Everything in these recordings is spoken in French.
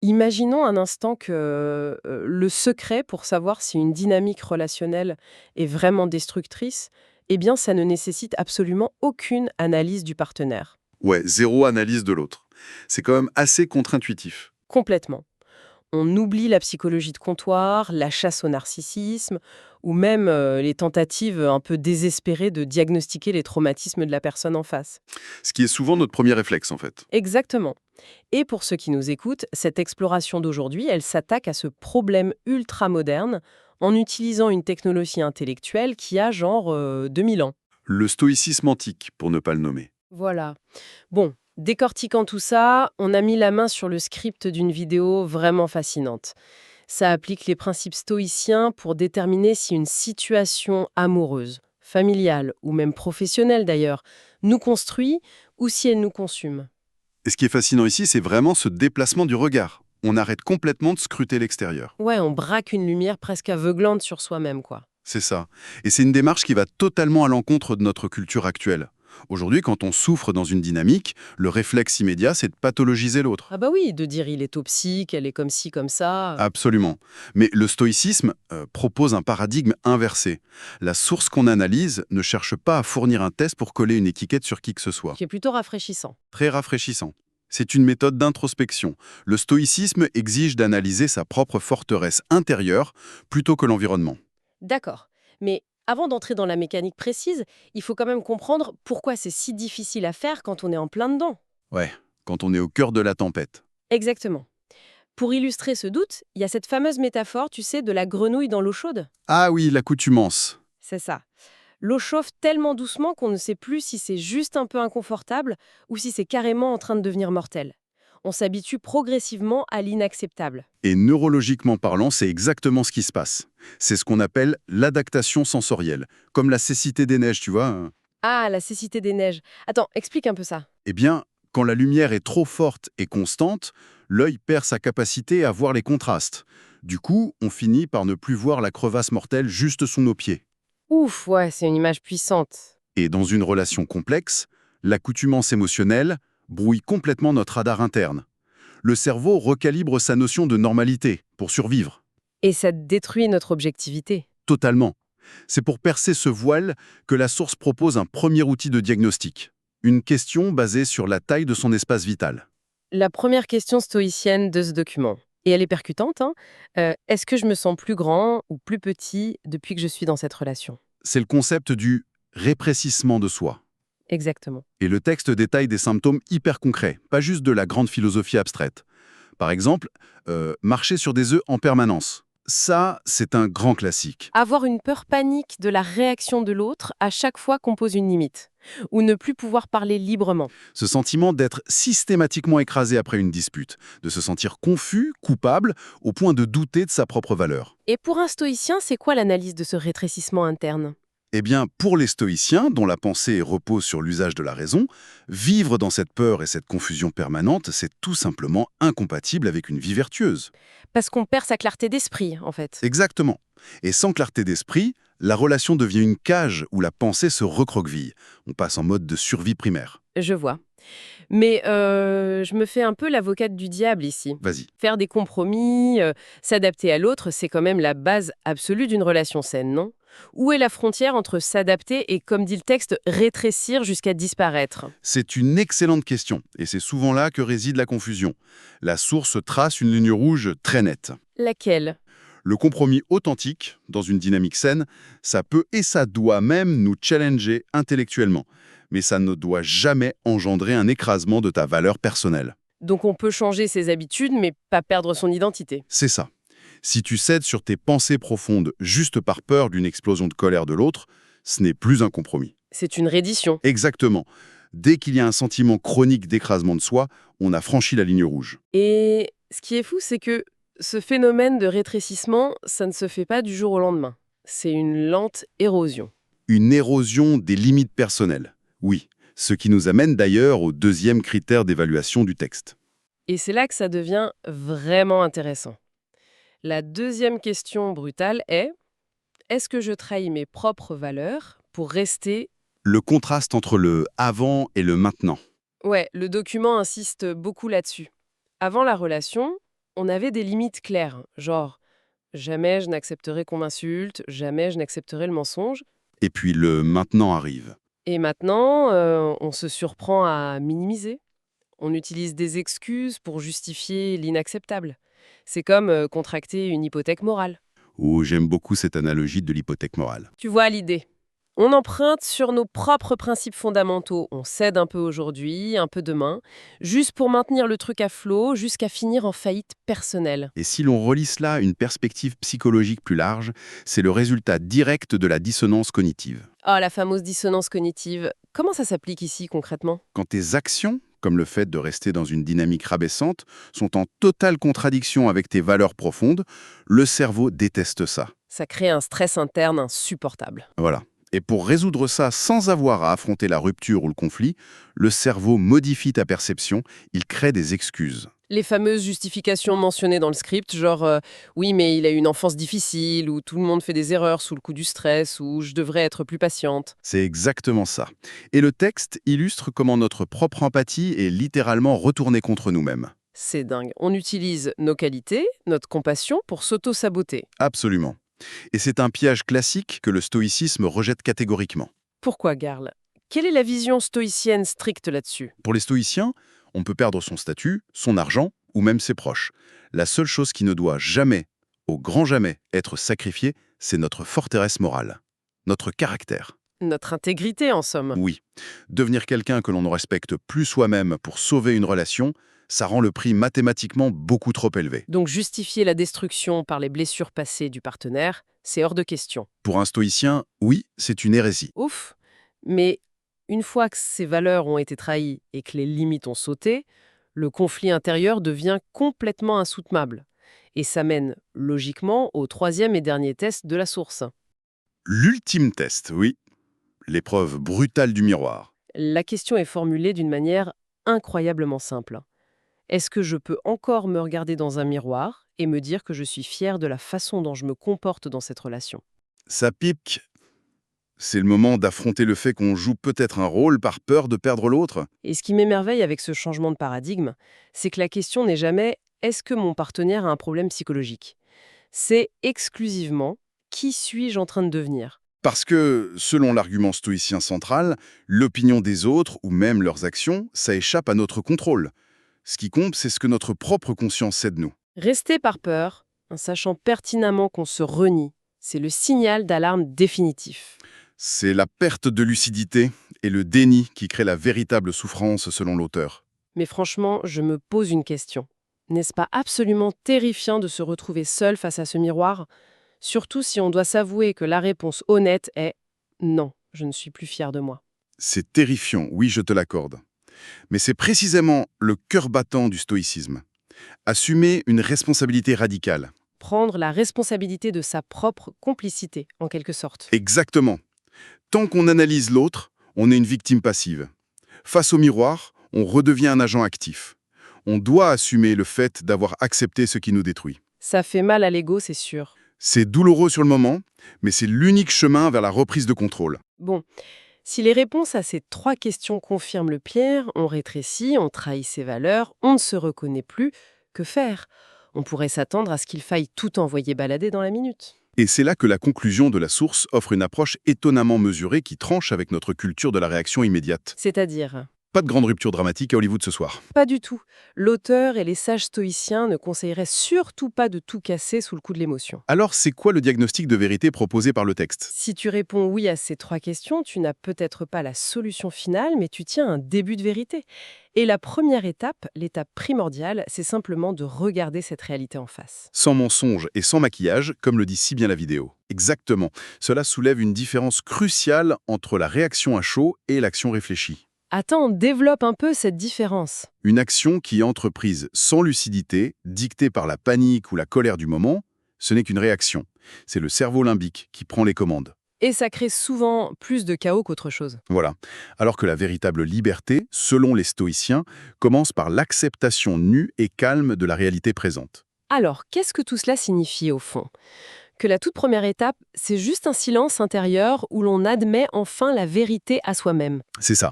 Imaginons un instant que le secret pour savoir si une dynamique relationnelle est vraiment destructrice, eh bien, ça ne nécessite absolument aucune analyse du partenaire. Ouais, zéro analyse de l'autre. C'est quand même assez contre-intuitif. Complètement. On oublie la psychologie de comptoir, la chasse au narcissisme, ou même les tentatives un peu désespérées de diagnostiquer les traumatismes de la personne en face. Ce qui est souvent notre premier réflexe, en fait. Exactement. Et pour ceux qui nous écoutent, cette exploration d'aujourd'hui, elle s'attaque à ce problème ultra moderne en utilisant une technologie intellectuelle qui a genre 2000 ans. Le stoïcisme antique, pour ne pas le nommer. Voilà. Bon, décortiquant tout ça, on a mis la main sur le script d'une vidéo vraiment fascinante. Ça applique les principes stoïciens pour déterminer si une situation amoureuse, familiale ou même professionnelle d'ailleurs, nous construit ou si elle nous consume. Et ce qui est fascinant ici, c'est vraiment ce déplacement du regard. On arrête complètement de scruter l'extérieur. Ouais, on braque une lumière presque aveuglante sur soi-même, quoi. C'est ça. Et c'est une démarche qui va totalement à l'encontre de notre culture actuelle. Aujourd'hui, quand on souffre dans une dynamique, le réflexe immédiat, c'est de pathologiser l'autre. Ah bah oui, de dire il est toxique, elle est comme ci, comme ça. Absolument. Mais le stoïcisme propose un paradigme inversé. La source qu'on analyse ne cherche pas à fournir un test pour coller une étiquette sur qui que ce soit. Qui est plutôt rafraîchissant. Très rafraîchissant. C'est une méthode d'introspection. Le stoïcisme exige d'analyser sa propre forteresse intérieure plutôt que l'environnement. D'accord. Mais avant d'entrer dans la mécanique précise, il faut quand même comprendre pourquoi c'est si difficile à faire quand on est en plein dedans. Ouais, quand on est au cœur de la tempête. Exactement. Pour illustrer ce doute, il y a cette fameuse métaphore, tu sais, de la grenouille dans l'eau chaude. Ah oui, l'accoutumance. C'est ça. L'eau chauffe tellement doucement qu'on ne sait plus si c'est juste un peu inconfortable ou si c'est carrément en train de devenir mortel. On s'habitue progressivement à l'inacceptable. Et neurologiquement parlant, c'est exactement ce qui se passe. C'est ce qu'on appelle l'adaptation sensorielle, comme la cécité des neiges, tu vois. Ah, la cécité des neiges. Attends, explique un peu ça. Eh bien, quand la lumière est trop forte et constante, l'œil perd sa capacité à voir les contrastes. Du coup, on finit par ne plus voir la crevasse mortelle juste sous nos pieds. Ouf, ouais, c'est une image puissante. Et dans une relation complexe, l'accoutumance émotionnelle brouille complètement notre radar interne. Le cerveau recalibre sa notion de normalité pour survivre. Et ça détruit notre objectivité. Totalement. C'est pour percer ce voile que la source propose un premier outil de diagnostic. Une question basée sur la taille de son espace vital. La première question stoïcienne de ce document. Et elle est percutante, hein. Est-ce que je me sens plus grand ou plus petit depuis que je suis dans cette relation? C'est le concept du rétrécissement de soi. Exactement. Et le texte détaille des symptômes hyper concrets, pas juste de la grande philosophie abstraite. Par exemple, marcher sur des œufs en permanence. Ça, c'est un grand classique. Avoir une peur panique de la réaction de l'autre à chaque fois qu'on pose une limite. Ou ne plus pouvoir parler librement. Ce sentiment d'être systématiquement écrasé après une dispute, de se sentir confus, coupable, au point de douter de sa propre valeur. Et pour un stoïcien, c'est quoi l'analyse de ce rétrécissement interne? Eh bien, pour les stoïciens, dont la pensée repose sur l'usage de la raison, vivre dans cette peur et cette confusion permanente, c'est tout simplement incompatible avec une vie vertueuse. Parce qu'on perd sa clarté d'esprit, en fait. Exactement. Et sans clarté d'esprit, la relation devient une cage où la pensée se recroqueville. On passe en mode de survie primaire. Je vois. Mais je me fais un peu l'avocate du diable ici. Vas-y. Faire des compromis, s'adapter à l'autre, c'est quand même la base absolue d'une relation saine, non? Où est la frontière entre s'adapter et, comme dit le texte, rétrécir jusqu'à disparaître? C'est une excellente question, et c'est souvent là que réside la confusion. La source trace une ligne rouge très nette. Laquelle? Le compromis authentique, dans une dynamique saine, ça peut et ça doit même nous challenger intellectuellement. Mais ça ne doit jamais engendrer un écrasement de ta valeur personnelle. Donc on peut changer ses habitudes, mais pas perdre son identité. C'est ça. Si tu cèdes sur tes pensées profondes juste par peur d'une explosion de colère de l'autre, ce n'est plus un compromis. C'est une reddition. Exactement. Dès qu'il y a un sentiment chronique d'écrasement de soi, on a franchi la ligne rouge. Et ce qui est fou, c'est que ce phénomène de rétrécissement, ça ne se fait pas du jour au lendemain. C'est une lente érosion. Une érosion des limites personnelles. Oui, ce qui nous amène d'ailleurs au deuxième critère d'évaluation du texte. Et c'est là que ça devient vraiment intéressant. La deuxième question brutale est: est-ce que je trahis mes propres valeurs pour rester... Le contraste entre le avant et le maintenant. Ouais, le document insiste beaucoup là-dessus. Avant la relation, on avait des limites claires, genre jamais je n'accepterai qu'on m'insulte, jamais je n'accepterai le mensonge. Et puis le maintenant arrive. Et maintenant, on se surprend à minimiser. On utilise des excuses pour justifier l'inacceptable. C'est comme contracter une hypothèque morale. Oh, j'aime beaucoup cette analogie de l'hypothèque morale. Tu vois l'idée? On emprunte sur nos propres principes fondamentaux. On cède un peu aujourd'hui, un peu demain, juste pour maintenir le truc à flot, jusqu'à finir en faillite personnelle. Et si l'on relie cela à une perspective psychologique plus large, c'est le résultat direct de la dissonance cognitive. Ah, la fameuse dissonance cognitive. Comment ça s'applique ici concrètement? Quand tes actions, comme le fait de rester dans une dynamique rabaissante, sont en totale contradiction avec tes valeurs profondes, le cerveau déteste ça. Ça crée un stress interne insupportable. Voilà. Et pour résoudre ça sans avoir à affronter la rupture ou le conflit, le cerveau modifie ta perception, il crée des excuses. Les fameuses justifications mentionnées dans le script, genre oui, mais il a eu une enfance difficile, ou tout le monde fait des erreurs sous le coup du stress, ou je devrais être plus patiente. C'est exactement ça. Et le texte illustre comment notre propre empathie est littéralement retournée contre nous-mêmes. C'est dingue. On utilise nos qualités, notre compassion pour s'auto-saboter. Absolument. Et c'est un piège classique que le stoïcisme rejette catégoriquement. Pourquoi, Garl? Quelle est la vision stoïcienne stricte là-dessus? Pour les stoïciens, on peut perdre son statut, son argent ou même ses proches. La seule chose qui ne doit jamais, au grand jamais, être sacrifiée, c'est notre forteresse morale, notre caractère. Notre intégrité, en somme. Oui, devenir quelqu'un que l'on ne respecte plus soi-même pour sauver une relation, ça rend le prix mathématiquement beaucoup trop élevé. Donc justifier la destruction par les blessures passées du partenaire, c'est hors de question. Pour un stoïcien, oui, c'est une hérésie. Ouf. Mais une fois que ces valeurs ont été trahies et que les limites ont sauté, le conflit intérieur devient complètement insoutenable. Et ça mène, logiquement, au troisième et dernier test de la source. L'ultime test, oui, l'épreuve brutale du miroir. La question est formulée d'une manière incroyablement simple. Est-ce que je peux encore me regarder dans un miroir et me dire que je suis fier de la façon dont je me comporte dans cette relation? Ça pique. C'est le moment d'affronter le fait qu'on joue peut-être un rôle par peur de perdre l'autre. Et ce qui m'émerveille avec ce changement de paradigme, c'est que la question n'est jamais est-ce que mon partenaire a un problème psychologique? C'est exclusivement qui suis-je en train de devenir? Parce que, selon l'argument stoïcien central, l'opinion des autres, ou même leurs actions, ça échappe à notre contrôle. Ce qui compte, c'est ce que notre propre conscience sait de nous. Rester par peur, en sachant pertinemment qu'on se renie, c'est le signal d'alarme définitif. C'est la perte de lucidité et le déni qui créent la véritable souffrance selon l'auteur. Mais franchement, je me pose une question. N'est-ce pas absolument terrifiant de se retrouver seul face à ce miroir? Surtout si on doit s'avouer que la réponse honnête est « non, je ne suis plus fier de moi ». C'est terrifiant, oui, je te l'accorde. Mais c'est précisément le cœur battant du stoïcisme. Assumer une responsabilité radicale. Prendre la responsabilité de sa propre complicité, en quelque sorte. Exactement. Tant qu'on analyse l'autre, on est une victime passive. Face au miroir, on redevient un agent actif. On doit assumer le fait d'avoir accepté ce qui nous détruit. Ça fait mal à l'ego, c'est sûr. C'est douloureux sur le moment, mais c'est l'unique chemin vers la reprise de contrôle. Bon, si les réponses à ces 3 questions confirment le pire, on rétrécit, on trahit ses valeurs, on ne se reconnaît plus, que faire? On pourrait s'attendre à ce qu'il faille tout envoyer balader dans la minute. Et c'est là que la conclusion de la source offre une approche étonnamment mesurée qui tranche avec notre culture de la réaction immédiate. C'est-à-dire? Pas de grande rupture dramatique à Hollywood ce soir. Pas du tout. L'auteur et les sages stoïciens ne conseilleraient surtout pas de tout casser sous le coup de l'émotion. Alors, c'est quoi le diagnostic de vérité proposé par le texte? Si tu réponds oui à ces 3 questions, tu n'as peut-être pas la solution finale, mais tu tiens un début de vérité. Et la première étape, l'étape primordiale, c'est simplement de regarder cette réalité en face. Sans mensonge et sans maquillage, comme le dit si bien la vidéo. Exactement. Cela soulève une différence cruciale entre la réaction à chaud et l'action réfléchie. Attends, développe un peu cette différence. Une action qui est entreprise sans lucidité, dictée par la panique ou la colère du moment, ce n'est qu'une réaction. C'est le cerveau limbique qui prend les commandes. Et ça crée souvent plus de chaos qu'autre chose. Voilà. Alors que la véritable liberté, selon les stoïciens, commence par l'acceptation nue et calme de la réalité présente. Alors, qu'est-ce que tout cela signifie au fond? que la toute première étape, c'est juste un silence intérieur où l'on admet enfin la vérité à soi-même. C'est ça.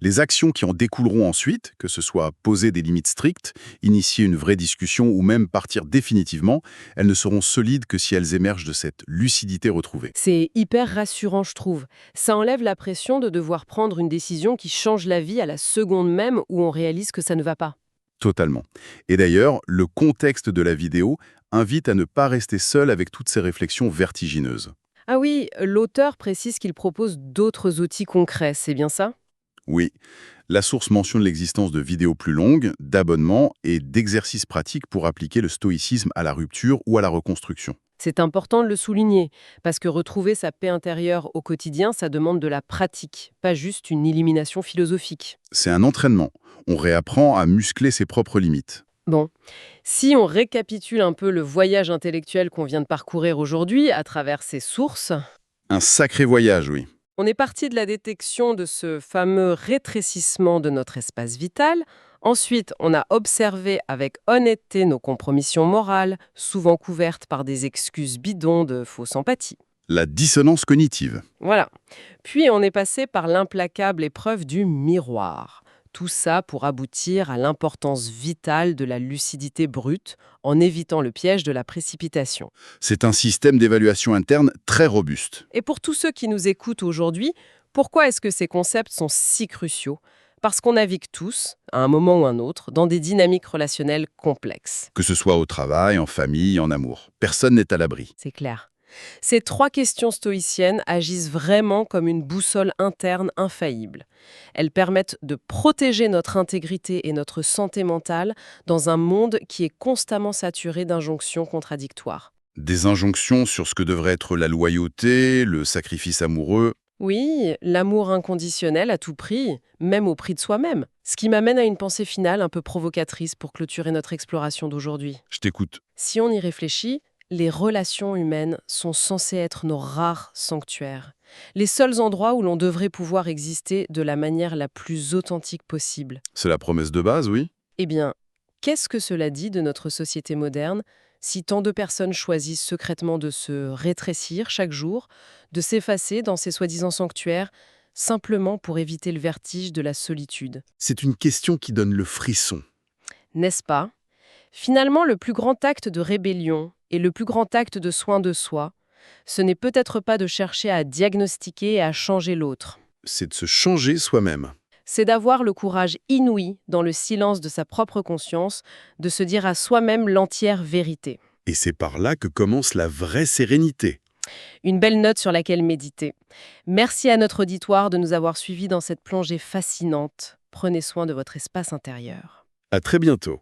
Les actions qui en découleront ensuite, que ce soit poser des limites strictes, initier une vraie discussion ou même partir définitivement, elles ne seront solides que si elles émergent de cette lucidité retrouvée. C'est hyper rassurant, je trouve. Ça enlève la pression de devoir prendre une décision qui change la vie à la seconde même où on réalise que ça ne va pas. Totalement. Et d'ailleurs, le contexte de la vidéo invite à ne pas rester seul avec toutes ces réflexions vertigineuses. Ah oui, l'auteur précise qu'il propose d'autres outils concrets, c'est bien ça? Oui, la source mentionne l'existence de vidéos plus longues, d'abonnements et d'exercices pratiques pour appliquer le stoïcisme à la rupture ou à la reconstruction. C'est important de le souligner, parce que retrouver sa paix intérieure au quotidien, ça demande de la pratique, pas juste une élimination philosophique. C'est un entraînement. On réapprend à muscler ses propres limites. Bon, si on récapitule un peu le voyage intellectuel qu'on vient de parcourir aujourd'hui à travers ces sources, Un sacré voyage, oui. on est parti de la détection de ce fameux rétrécissement de notre espace vital. Ensuite, on a observé avec honnêteté nos compromissions morales, souvent couvertes par des excuses bidons de fausse empathie. La dissonance cognitive. Voilà. Puis on est passé par l'implacable épreuve du miroir. Tout ça pour aboutir à l'importance vitale de la lucidité brute en évitant le piège de la précipitation. C'est un système d'évaluation interne très robuste. Et pour tous ceux qui nous écoutent aujourd'hui, pourquoi est-ce que ces concepts sont si cruciaux? Parce qu'on navigue tous, à un moment ou un autre, dans des dynamiques relationnelles complexes. Que ce soit au travail, en famille, en amour. Personne n'est à l'abri. C'est clair. Ces trois questions stoïciennes agissent vraiment comme une boussole interne infaillible. Elles permettent de protéger notre intégrité et notre santé mentale dans un monde qui est constamment saturé d'injonctions contradictoires. Des injonctions sur ce que devrait être la loyauté, le sacrifice amoureux. Oui, l'amour inconditionnel à tout prix, même au prix de soi-même. Ce qui m'amène à une pensée finale un peu provocatrice pour clôturer notre exploration d'aujourd'hui. Je t'écoute. Si on y réfléchit, les relations humaines sont censées être nos rares sanctuaires. Les seuls endroits où l'on devrait pouvoir exister de la manière la plus authentique possible. C'est la promesse de base, oui. Eh bien, qu'est-ce que cela dit de notre société moderne si tant de personnes choisissent secrètement de se rétrécir chaque jour, de s'effacer dans ces soi-disant sanctuaires, simplement pour éviter le vertige de la solitude? C'est une question qui donne le frisson. N'est-ce pas? Finalement, le plus grand acte de rébellion et le plus grand acte de soin de soi, ce n'est peut-être pas de chercher à diagnostiquer et à changer l'autre. C'est de se changer soi-même. C'est d'avoir le courage inouï, dans le silence de sa propre conscience, de se dire à soi-même l'entière vérité. Et c'est par là que commence la vraie sérénité. Une belle note sur laquelle méditer. Merci à notre auditoire de nous avoir suivis dans cette plongée fascinante. Prenez soin de votre espace intérieur. À très bientôt.